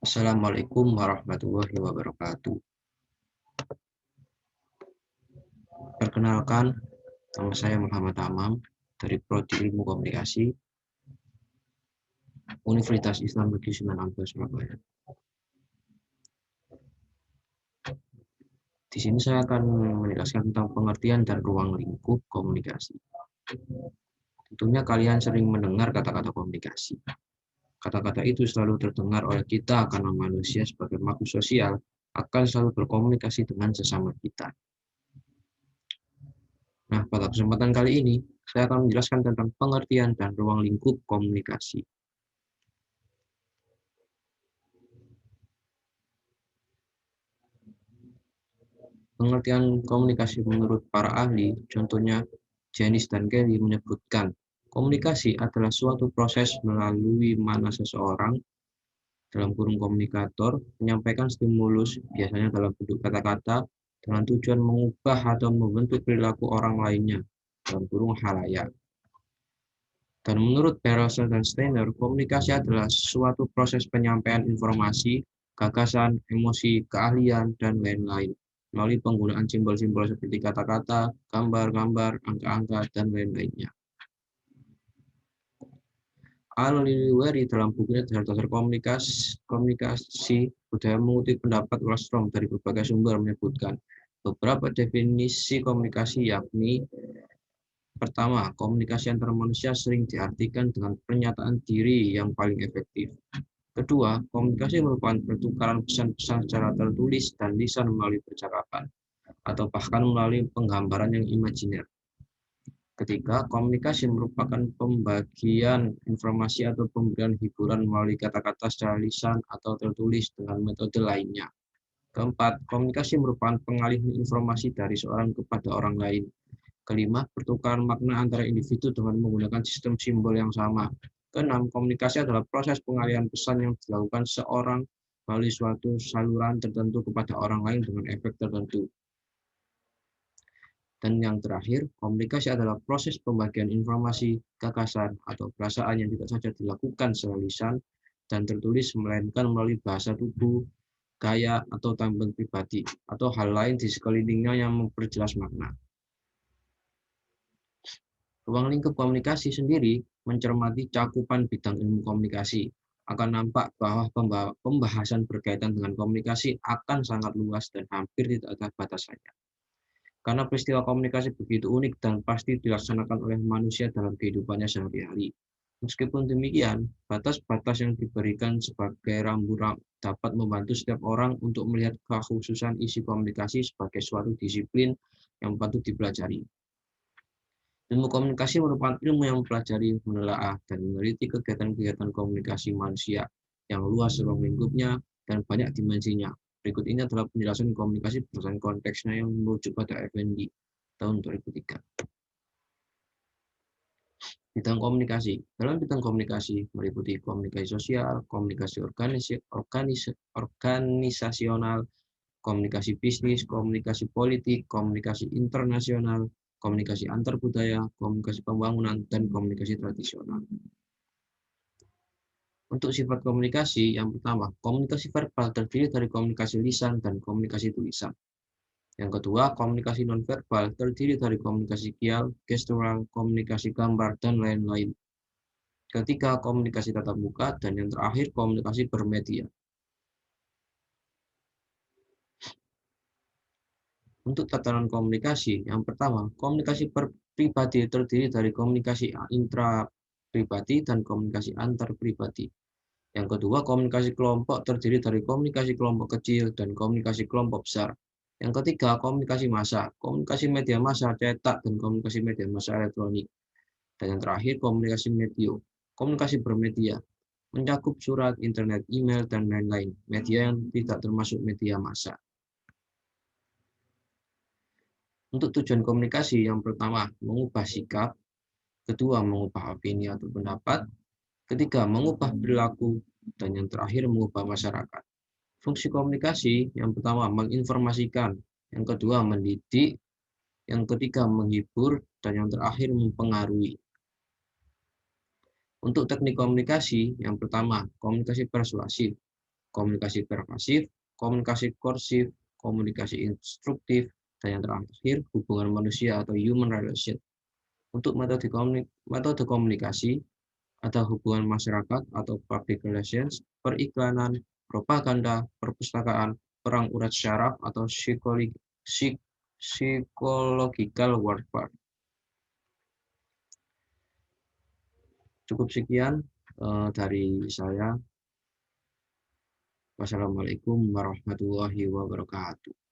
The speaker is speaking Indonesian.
Assalamualaikum warahmatullahi wabarakatuh. Perkenalkan, nama saya Muhammad Amam dari Prodi Ilmu Komunikasi Universitas Islam Negeri Sunan Ampel, Surabaya. Di sini saya akan menjelaskan tentang pengertian dan ruang lingkup komunikasi. Tentunya kalian sering mendengar kata-kata komunikasi. Kata-kata itu selalu terdengar oleh kita karena manusia sebagai makhluk sosial akan selalu berkomunikasi dengan sesama kita. Nah, pada kesempatan kali ini, saya akan menjelaskan tentang pengertian dan ruang lingkup komunikasi. Pengertian komunikasi menurut para ahli, contohnya Janice dan Kelly menyebutkan, komunikasi adalah suatu proses melalui mana seseorang, dalam kurung komunikator, menyampaikan stimulus, biasanya dalam bentuk kata-kata, dengan tujuan mengubah atau membentuk perilaku orang lainnya, dalam kurung halayak. Dan menurut Pearson dan Steiner, komunikasi adalah suatu proses penyampaian informasi, gagasan, emosi, keahlian, dan lain-lain melalui penggunaan simbol-simbol seperti kata-kata, gambar-gambar, angka-angka, dan lain-lainnya. Al-Liliwari dalam bukunya Dasar Komunikasi Budaya mengutip pendapat Wallstrom dari berbagai sumber menyebutkan beberapa definisi komunikasi, yakni pertama, komunikasi antar manusia sering diartikan dengan pernyataan diri yang paling efektif. Kedua, komunikasi merupakan pertukaran pesan-pesan secara tertulis dan lisan melalui percakapan, atau bahkan melalui penggambaran yang imajiner. Ketiga, komunikasi merupakan pembagian informasi atau pemberian hiburan melalui kata-kata secara lisan atau tertulis dengan metode lainnya. Keempat, komunikasi merupakan pengalihan informasi dari seorang kepada orang lain. Kelima, pertukaran makna antara individu dengan menggunakan sistem simbol yang sama. Keenam, komunikasi adalah proses pengalihan pesan yang dilakukan seorang melalui suatu saluran tertentu kepada orang lain dengan efek tertentu. Dan yang terakhir, komunikasi adalah proses pembagian informasi, gagasan, atau perasaan yang tidak saja dilakukan secara lisan dan tertulis, melainkan melalui bahasa tubuh, gaya, atau tampang pribadi, atau hal lain di sekelilingnya yang memperjelas makna. Ruang lingkup komunikasi sendiri mencermati cakupan bidang ilmu komunikasi. Akan nampak bahwa pembahasan berkaitan dengan komunikasi akan sangat luas dan hampir tidak ada batasannya. Karena peristiwa komunikasi begitu unik dan pasti dilaksanakan oleh manusia dalam kehidupannya sehari-hari. Meskipun demikian, batas-batas yang diberikan sebagai rambu-rambu dapat membantu setiap orang untuk melihat kekhususan isi komunikasi sebagai suatu disiplin yang patut dipelajari. Ilmu komunikasi merupakan ilmu yang mempelajari, menelaah, dan meneliti kegiatan-kegiatan komunikasi manusia yang luas ruang lingkupnya dan banyak dimensinya. Berikut ini adalah penjelasan komunikasi berdasarkan konteksnya yang merujuk pada Effendi tahun 2003. Bidang komunikasi. Dalam bidang komunikasi meliputi komunikasi sosial, komunikasi organisasional, komunikasi bisnis, komunikasi politik, komunikasi internasional, komunikasi antar budaya, komunikasi pembangunan, dan komunikasi tradisional. Untuk sifat komunikasi, yang pertama, komunikasi verbal terdiri dari komunikasi lisan dan komunikasi tulisan. Yang kedua, komunikasi nonverbal terdiri dari komunikasi kial, gestural, komunikasi gambar, dan lain-lain. Ketiga, komunikasi tatap muka, dan yang terakhir, komunikasi bermedia. Untuk tatanan komunikasi, yang pertama, komunikasi pribadi terdiri dari komunikasi intrapribadi dan komunikasi antar pribadi. Yang kedua, komunikasi kelompok terdiri dari komunikasi kelompok kecil dan komunikasi kelompok besar. Yang ketiga, komunikasi massa, komunikasi media massa cetak dan komunikasi media massa elektronik. Dan yang terakhir, komunikasi media, komunikasi bermedia, mencakup surat, internet, email, dan lain-lain, media yang tidak termasuk media massa. Untuk tujuan komunikasi, yang pertama, mengubah sikap, kedua, mengubah opini atau pendapat, ketiga, mengubah perilaku, dan yang terakhir, mengubah masyarakat. Fungsi komunikasi, yang pertama, menginformasikan, yang kedua, mendidik, yang ketiga, menghibur, dan yang terakhir, mempengaruhi. Untuk teknik komunikasi, yang pertama, komunikasi persuasif, komunikasi pervasif, komunikasi kursif, komunikasi instruktif, dan yang terakhir hubungan manusia atau human relation. Untuk metode komunikasi, ada hubungan masyarakat atau public relations, periklanan, propaganda, perpustakaan, perang urat syaraf atau psychological warfare. Cukup sekian dari saya. Wassalamualaikum warahmatullahi wabarakatuh.